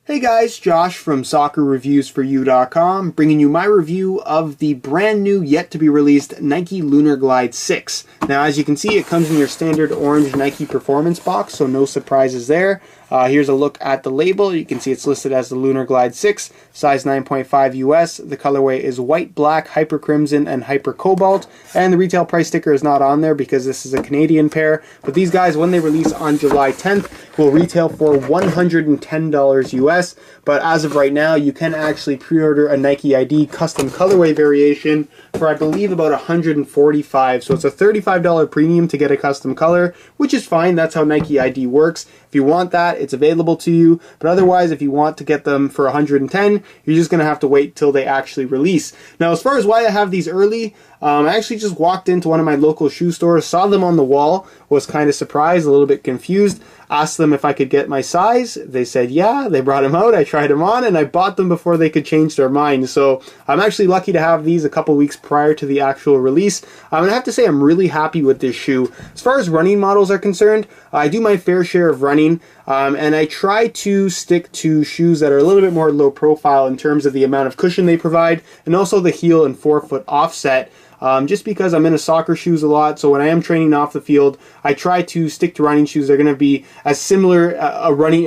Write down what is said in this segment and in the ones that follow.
Hey guys, Josh from SoccerReviewsForYou.com, bringing you my review of the brand new, yet to be released Nike Lunarglide 6. Now, as you can see, it comes in your standard orange Nike Performance box, so no surprises there. Here's a look at the label. You can see it's listed as the Lunarglide 6, size 9.5 US. The colorway is white, black, hyper crimson, and hyper cobalt. And the retail price sticker is not on there because this is a Canadian pair. But these guys, when they release on July 10th, will retail for $110 US. But as of right now, you can actually pre-order a Nike ID custom colorway variation for, I believe, about $145. So it's a $35 premium to get a custom color, which is fine. That's how Nike ID works. If you want that, it's available to you. But otherwise, if you want to get them for $110, you're just going to have to wait till they actually release. Now, as far as why I have these early, I actually just walked into one of my local shoe stores, saw them on the wall, was kind of surprised, a little bit confused, asked them if I could get my size. They said yeah, they brought them out, I tried them on, and I bought them before they could change their mind. So I'm actually lucky to have these a couple weeks prior to the actual release. And I have to say I'm really happy with this shoe. As far as running models are concerned, I do my fair share of running, and I try to stick to shoes that are a little bit more low profile in terms of the amount of cushion they provide, and also the heel and forefoot offset. Just because I'm into soccer shoes a lot, so when I am training off the field, I try to stick to running shoes that are going to be as similar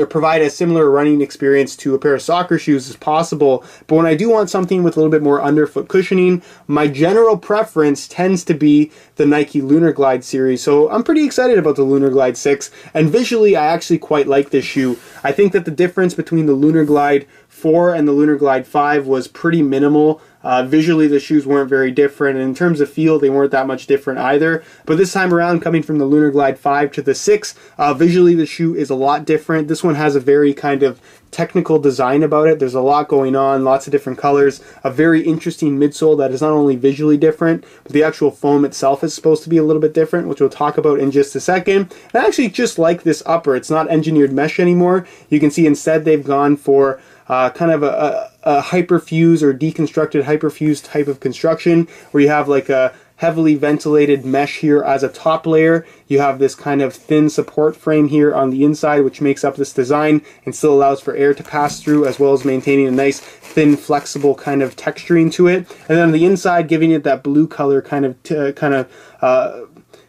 provide as similar a running experience to a pair of soccer shoes as possible. But when I do want something with a little bit more underfoot cushioning, my general preference tends to be the Nike Lunarglide series. So I'm pretty excited about the Lunarglide 6, and visually I actually quite like this shoe. I think that the difference between the Lunarglide 4 and the Lunarglide 5 was pretty minimal. Visually, the shoes weren't very different, and in terms of feel, they weren't that much different either. But this time around, coming from the Lunarglide 5 to the 6, visually the shoe is a lot different. This one has a very kind of technical design about it. There's a lot going on, lots of different colors, a very interesting midsole that is not only visually different, but the actual foam itself is supposed to be a little bit different, which we'll talk about in just a second. And I actually just like this upper. It's not engineered mesh anymore. You can see instead they've gone for kind of a hyperfuse or deconstructed hyperfuse type of construction, where you have like a heavily ventilated mesh here as a top layer. You have this kind of thin support frame here on the inside, which makes up this design and still allows for air to pass through, as well as maintaining a nice thin flexible kind of texturing to it. And then on the inside, giving it that blue color kind of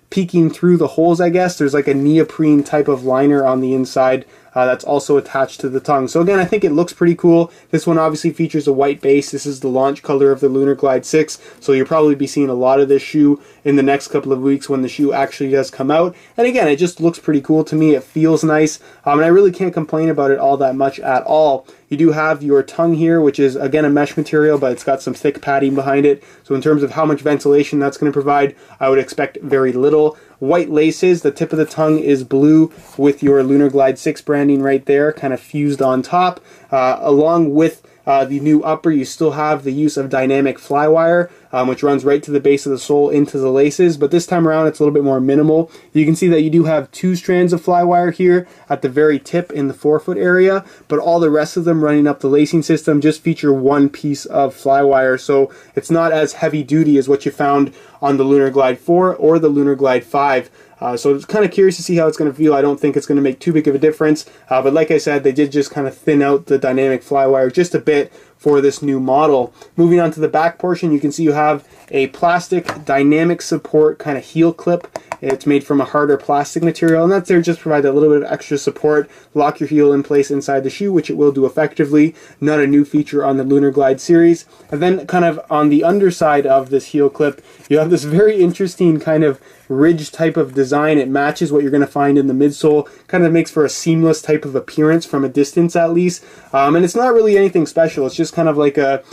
peeking through the holes, I guess. There's like a neoprene type of liner on the inside that's also attached to the tongue. So again, I think it looks pretty cool. This one obviously features a white base. This is the launch color of the Lunarglide 6, so you'll probably be seeing a lot of this shoe in the next couple of weeks when the shoe actually does come out. And again, it just looks pretty cool to me. It feels nice, and I really can't complain about it all that much at all. You do have your tongue here, which is again a mesh material, but it's got some thick padding behind it. So in terms of how much ventilation that's going to provide, I would expect very little. White laces, the tip of the tongue is blue with your Lunarglide 6 branding right there, kind of fused on top. Along with the new upper, you still have the use of dynamic flywire, which runs right to the base of the sole into the laces, but this time around it's a little bit more minimal. You can see that you do have 2 strands of flywire here at the very tip in the forefoot area, but all the rest of them running up the lacing system just feature 1 piece of flywire, so it's not as heavy duty as what you found on the Lunarglide 4 or the Lunarglide 5. So it's kind of curious to see how it's going to feel. I don't think it's going to make too big of a difference, but like I said, they did just kind of thin out the dynamic flywire just a bit for this new model. Moving on to the back portion, you can see you have a plastic dynamic support kind of heel clip. It's made from a harder plastic material, and that's there just to provide a little bit of extra support, lock your heel in place inside the shoe, which it will do effectively. Not a new feature on the Lunarglide series. And then kind of on the underside of this heel clip, you have this very interesting kind of ridge type of design. It matches what you're going to find in the midsole, kind of makes for a seamless type of appearance from a distance at least. And it's not really anything special. It's just kind of like a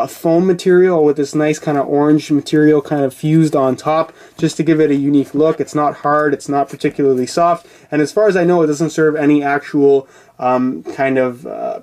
foam material with this nice kind of orange material kind of fused on top, just to give it a unique look. It's not hard, it's not particularly soft, and as far as I know, it doesn't serve any actual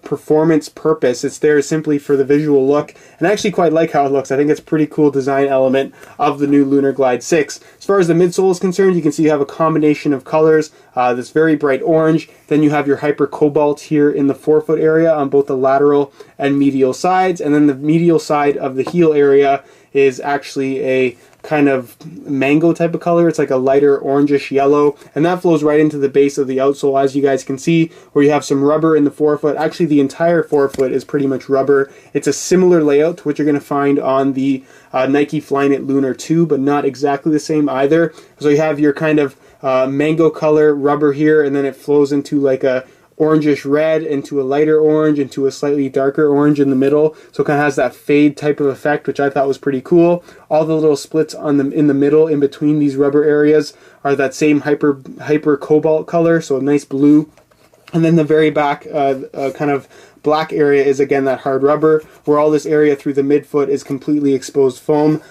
performance purpose. It's there simply for the visual look, and I actually quite like how it looks. I think it's a pretty cool design element of the new Lunarglide 6. As far as the midsole is concerned, you can see you have a combination of colors, this very bright orange, then you have your hyper cobalt here in the forefoot area on both the lateral and medial sides, and then the medial side of the heel area is actually a kind of mango type of color. It's like a lighter orangish yellow, and that flows right into the base of the outsole, as you guys can see, where you have some rubber in the forefoot. Actually, the entire forefoot is pretty much rubber. It's a similar layout to what you're going to find on the Nike Flyknit Lunar 2, but not exactly the same either. So you have your kind of mango color rubber here, and then it flows into like a orangish red, into a lighter orange, into a slightly darker orange in the middle. So it kind of has that fade type of effect, which I thought was pretty cool. All the little splits on the in the middle, in between these rubber areas, are that same hyper cobalt color, so a nice blue. And then the very back kind of black area is again that hard rubber, where all this area through the midfoot is completely exposed foam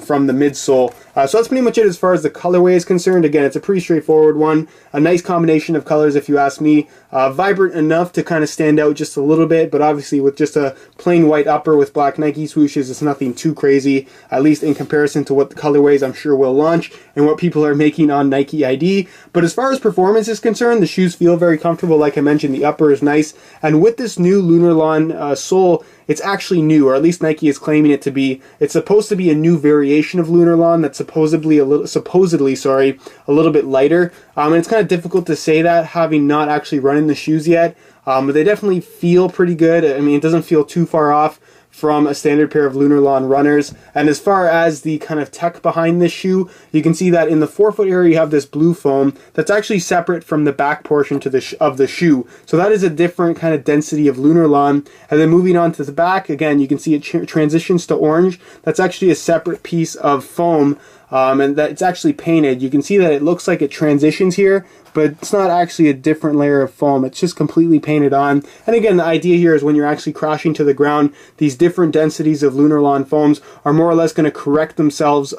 from the midsole. So that's pretty much it as far as the colorway is concerned. Again, it's a pretty straightforward one. A nice combination of colors, if you ask me. Vibrant enough to kind of stand out just a little bit, but obviously with just a plain white upper with black Nike swooshes, it's nothing too crazy, at least in comparison to what the colorways I'm sure will launch and what people are making on Nike ID. But as far as performance is concerned, the shoes feel very comfortable. Like I mentioned, the upper is nice, and with this new Lunarglide sole, it's actually new, or at least Nike is claiming it to be. It's supposed to be a new variation of Lunarglide that's supposedly a little bit lighter. And it's kind of difficult to say that, having not actually run in the shoes yet. But they definitely feel pretty good. I mean, it doesn't feel too far off from a standard pair of Lunarglide runners. And as far as the kind of tech behind this shoe, you can see that in the forefoot area you have this blue foam that's actually separate from the back portion of the shoe. So that is a different kind of density of Lunarglide. And then moving on to the back, again, you can see it transitions to orange. That's actually a separate piece of foam, and that it's actually painted. You can see that it looks like it transitions here, but it's not actually a different layer of foam. It's just completely painted on. And again, the idea here is when you're actually crashing to the ground, these different densities of Lunarglide foams are more or less going to correct themselves,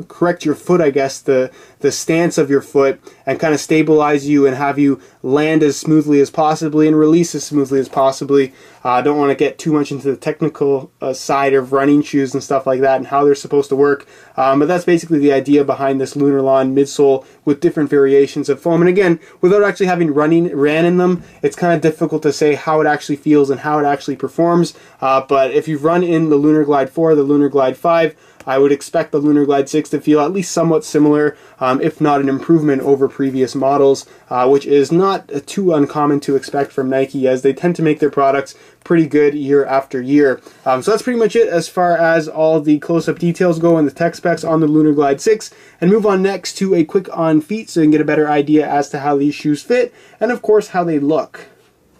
correct your foot, I guess, the stance of your foot, and kind of stabilize you and have you land as smoothly as possibly and release as smoothly as possibly. I don't want to get too much into the technical side of running shoes and stuff like that and how they're supposed to work, but that's basically the idea behind this Lunarglide midsole with different variations of foam. And again, without actually having ran in them, it's kind of difficult to say how it actually feels and how it actually performs. But if you've run in the Lunarglide 4, the Lunarglide 5, I would expect the Lunarglide 6 to feel at least somewhat similar, if not an improvement over previous models, which is not too uncommon to expect from Nike, as they tend to make their products pretty good year after year. So that's pretty much it as far as all the close-up details go and the tech specs on the Lunarglide 6. And move on next to a quick on feet so you can get a better idea as to how these shoes fit and, of course, how they look.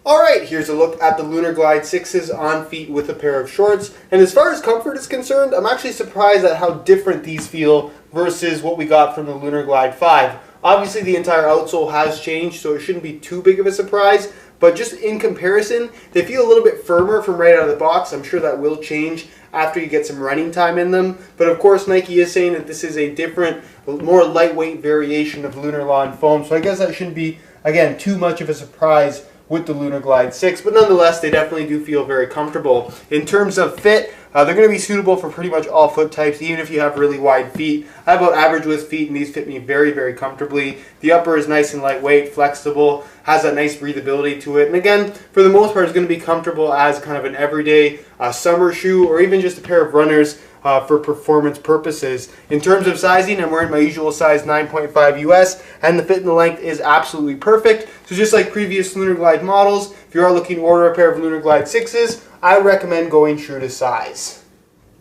Alright, here's a look at the Lunarglide 6s on feet with a pair of shorts. And as far as comfort is concerned, I'm actually surprised at how different these feel versus what we got from the Lunarglide 5. Obviously, the entire outsole has changed, so it shouldn't be too big of a surprise. But just in comparison, they feel a little bit firmer from right out of the box. I'm sure that will change after you get some running time in them. But of course, Nike is saying that this is a different, more lightweight variation of Lunarglide foam. So I guess that shouldn't be, again, too much of a surprise with the Lunarglide 6, but nonetheless, they definitely do feel very comfortable. In terms of fit, they're going to be suitable for pretty much all foot types, even if you have really wide feet. I have about average width feet, and these fit me very, very comfortably. The upper is nice and lightweight, flexible, has that nice breathability to it, and again, for the most part, it's going to be comfortable as kind of an everyday summer shoe, or even just a pair of runners for performance purposes. In terms of sizing, I'm wearing my usual size 9.5 US, and the fit and the length is absolutely perfect. So just like previous Lunarglide models, if you are looking to order a pair of Lunarglide 6s, I recommend going true to size.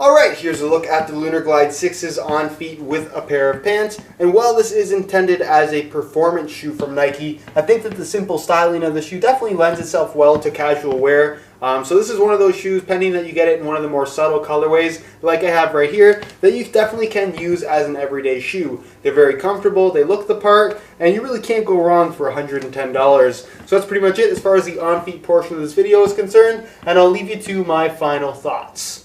Alright, here's a look at the Lunarglide 6s on feet with a pair of pants. And while this is intended as a performance shoe from Nike, I think that the simple styling of the shoe definitely lends itself well to casual wear. So this is one of those shoes, pending that you get it in one of the more subtle colorways, like I have right here, that you definitely can use as an everyday shoe. They're very comfortable, they look the part, and you really can't go wrong for $110. So that's pretty much it as far as the on-feet portion of this video is concerned, and I'll leave you to my final thoughts.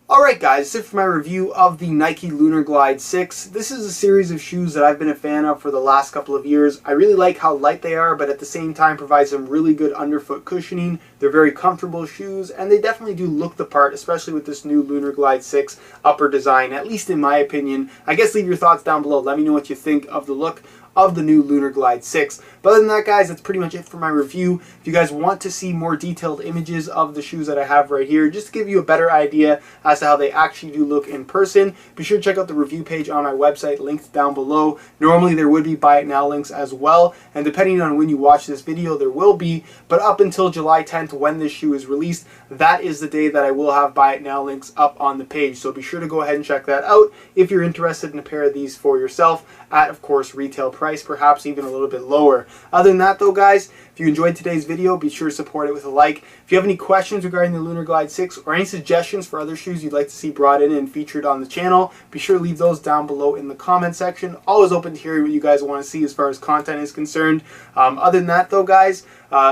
Alright guys, that's it for my review of the Nike Lunarglide 6. This is a series of shoes that I've been a fan of for the last couple of years. I really like how light they are, but at the same time provide some really good underfoot cushioning. They're very comfortable shoes, and they definitely do look the part, especially with this new Lunarglide 6 upper design, at least in my opinion. I guess leave your thoughts down below. Let me know what you think of the look of the new Lunarglide 6. But other than that, guys, that's pretty much it for my review. If you guys want to see more detailed images of the shoes that I have right here, just to give you a better idea as to how they actually do look in person, be sure to check out the review page on my website, linked down below. Normally there would be buy it now links as well, and depending on when you watch this video, there will be, but up until July 10th when this shoe is released, that is the day that I will have buy it now links up on the page. So be sure to go ahead and check that out if you're interested in a pair of these for yourself at, of course, retail price, perhaps even a little bit lower. Other than that though, guys, if you enjoyed today's video, be sure to support it with a like. If you have any questions regarding the Lunarglide 6 or any suggestions for other shoes you'd like to see brought in and featured on the channel, be sure to leave those down below in the comment section. Always open to hearing what you guys want to see as far as content is concerned. Other than that though, guys,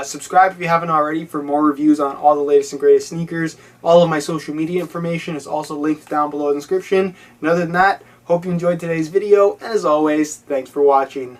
subscribe if you haven't already for more reviews on all the latest and greatest sneakers. All of my social media information is also linked down below in the description. And other than that, hope you enjoyed today's video, and as always, thanks for watching.